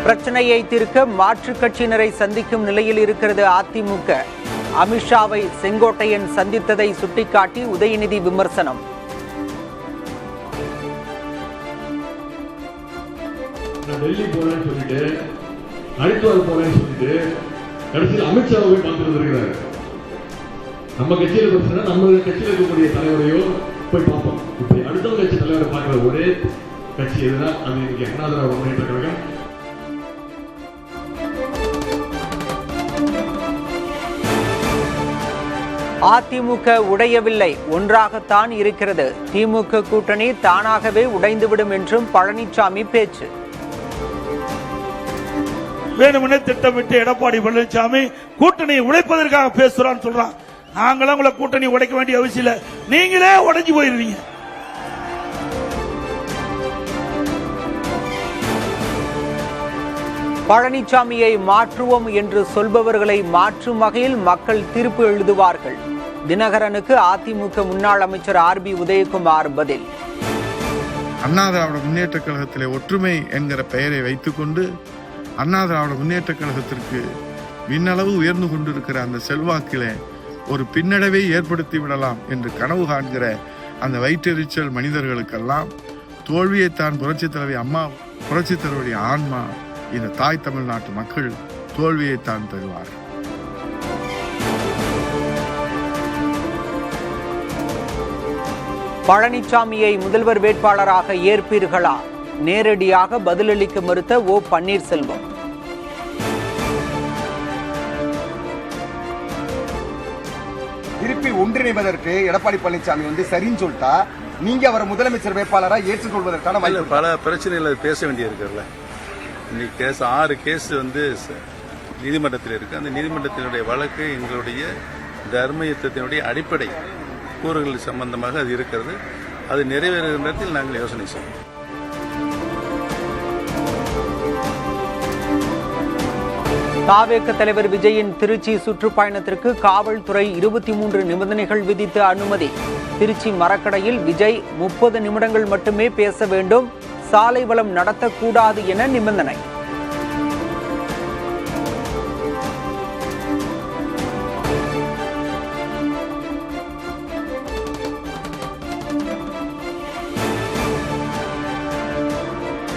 பிரச்சனையை தீர்க்க மாற்றுக் கட்சியினரை சந்திக்கும் நிலையில் இருக்கிறது அதிமுக. அமித்ஷாவை செங்கோட்டையன் சந்தித்ததை சுட்டிக்காட்டி உதயநிதி விமர்சனம். டெல்லி போறேன்னு சொல்லிட்டு ஹரித்வார் போறேன்னு சொல்லிட்டு கடைசியில் அமித்ஷாவை போய் பார்த்துட்டு இருக்கிறாரு. நம்ம கட்சியில பிரச்சனை, நம்ம கட்சியில் இருக்கக்கூடிய தலைவரையோ போய் பார்ப்போம். இப்ப அடுத்த கட்சி தலைவரை பார்க்கிற ஒரே கட்சி எதுனா அது இன்னைக்கு அண்ணா திராவிட முன்னேற்ற கழகம். அதிமுக உடையவில்லை, ஒன்றாகத்தான் இருக்கிறது. திமுக கூட்டணி தானாகவே உடைந்துவிடும் என்றும் பழனிசாமி பேச்சு. வேணுமென திட்டமிட்டு எடப்பாடி பழனிசாமி கூட்டணியை உடைப்பதற்காக பேசுறான்னு சொல்றான். நாங்களும் உங்களை கூட்டணி உடைக்க வேண்டிய அவசியம் இல்லை, நீங்களே உடைஞ்சு போயிருவீங்க. பழனிசாமியை மாற்றுவோம் என்று சொல்பவர்களை மாற்றும் வகையில் மக்கள் தீர்ப்பு எழுதுவார்கள். தினகரனுக்கு அதிமுக முன்னாள் அமைச்சர் RB உதயகுமார் பதில். அண்ணா திராவிட முன்னேற்ற கழகத்திலே ஒற்றுமை என்கிற பெயரை வைத்துக் கொண்டு அண்ணா திராவிட முன்னேற்ற கழகத்திற்கு விண்ணளவு உயர்ந்து கொண்டிருக்கிற அந்த செல்வாக்கிலே ஒரு பின்னடைவை ஏற்படுத்தி விடலாம் என்று கனவு காண்கிற அந்த வயிற்றெரிச்சல் மனிதர்களுக்கெல்லாம் தோல்வியைத்தான் புரட்சித் தலைவி அம்மா, புரட்சித் தலைவருடைய ஆன்மா, இந்த தாய் தமிழ்நாட்டு மக்கள் தோல்வியைத்தான் தருவார். பழனிசாமியை முதல்வர் வேட்பாளராக ஏற்பீர்களா? நேரடியாக பதிலளிக்க மறுத்த ஓ பன்னீர்செல்வம். திருப்பி ஒன்றிணைவதற்கு எடப்பாடி பழனிசாமி சரின்னு சொல்லிட்டா நீங்க அவரை முதலமைச்சர் வேட்பாளரா ஏற்றுக்கொள்வதற்கான பல பிரச்சனைகள் பேச வேண்டியிருக்குல்ல. இன்னைக்கு கேஸ் 6 கேஸ் நீதிமன்றத்தில் இருக்கு. அந்த நீதிமன்றத்தினுடைய வழக்கு எங்களுடைய தர்மயுத்தத்தினுடைய அடிப்படை கூறுகள் சம்பந்தமாக அது இருக்கிறது. அது நிறைவேறுகிற நேரத்தில் நாங்கள் யோசனை செய்வோம். தாவேக தலைவர் விஜயின் திருச்சி சுற்றுப்பயணத்திற்கு காவல்துறை 23 நிபந்தனைகள் விதித்து அனுமதி. திருச்சி மரக்கடையில் விஜய் 30 நிமிடங்கள் மட்டுமே பேச வேண்டும், சாலை வலம் நடத்தக்கூடாது என நிபந்தனை.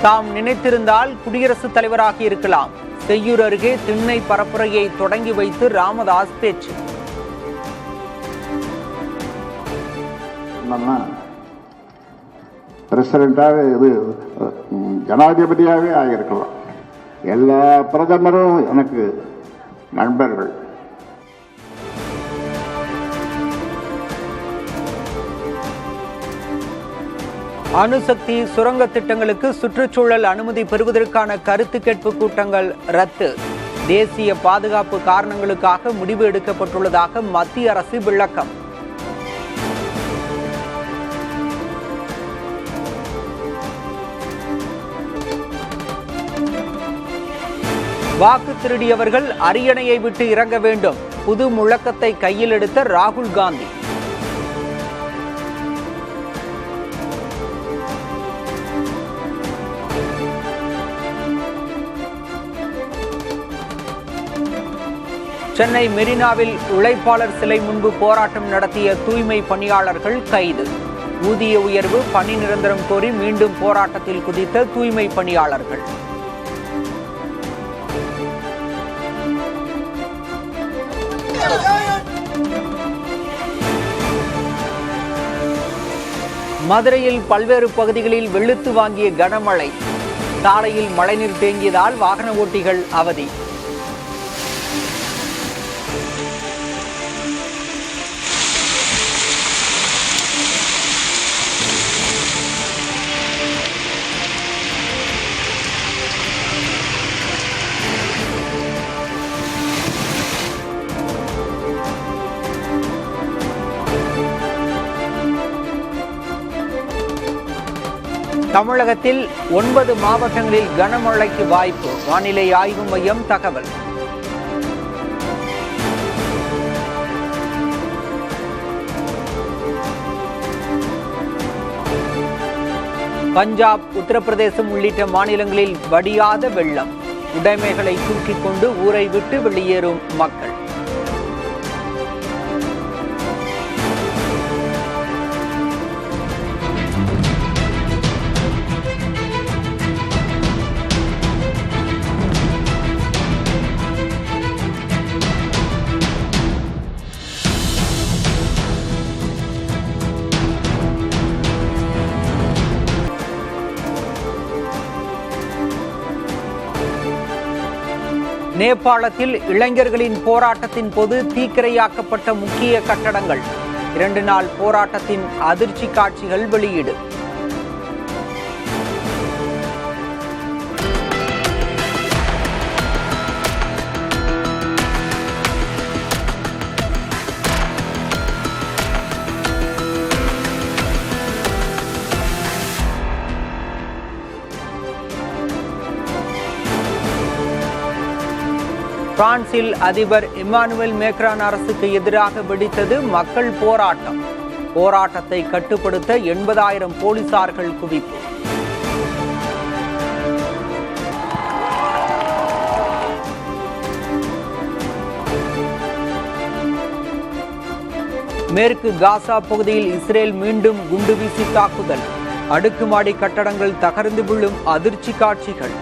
தாம் நினைத்திருந்தால் குடியரசுத் தலைவராக இருக்கலாம். செய்யூர் அருகே திண்ணை பரப்புரையை தொடங்கி வைத்து ராமதாஸ் பேச்சு. பிரசிடண்டாக இது ஜனாதிபதியாகவே ஆகியிருக்கலாம். எல்லா பிரதமரும் எனக்கு நண்பர்கள். அணுசக்தி சுரங்க திட்டங்களுக்கு சுற்றுச்சூழல் அனுமதி பெறுவதற்கான கருத்து கேட்பு கூட்டங்கள் ரத்து. தேசிய பாதுகாப்பு காரணங்களுக்காக முடிவு எடுக்கப்பட்டுள்ளதாக மத்திய அரசு விளக்கம். வாக்கு திருடியவர்கள் அரியணையை விட்டு இறங்க வேண்டும். புது முழக்கத்தை கையில் எடுத்த ராகுல் காந்தி. சென்னை மெரினாவில் உழைப்பாளர் சிலை முன்பு போராட்டம் நடத்திய தூய்மை பணியாளர்கள் கைது. ஊதிய உயர்வு, பணி நிரந்தரம் கோரி மீண்டும் போராட்டத்தில் குதித்த தூய்மை பணியாளர்கள். மதுரையில் பல்வேறு பகுதிகளில் வெளுத்து வாங்கிய கனமழை. சாலையில் மழைநீர் தேங்கியதால் வாகன ஓட்டிகள் அவதி. தமிழகத்தில் 9 மாவட்டங்களில் கனமழைக்கு வாய்ப்பு. வானிலை ஆய்வு மையம் தகவல். பஞ்சாப், உத்தரப்பிரதேசம் உள்ளிட்ட மாநிலங்களில் வடியாத வெள்ளம். உடைமைகளை தூக்கிக் கொண்டு ஊரை விட்டு வெளியேறும் மக்கள். நேபாளத்தில் இளைஞர்களின் போராட்டத்தின் போது தீக்கிரையாக்கப்பட்ட முக்கிய கட்டடங்கள். 2 நாள் போராட்டத்தின் அதிர்ச்சி காட்சிகள் வெளியீடு. பிரான்சில் அதிபர் இம்மானுவேல் மேக்ரான் அரசுக்கு எதிராக வெடித்தது மக்கள் போராட்டம். போராட்டத்தை கட்டுப்படுத்த 80,000 போலீசார்கள் குவிப்பு. மேற்கு காசா பகுதியில் இஸ்ரேல் மீண்டும் குண்டுவீசி தாக்குதல். அடுக்குமாடி கட்டடங்கள் தகர்ந்து விழும் அதிர்ச்சி காட்சிகள்.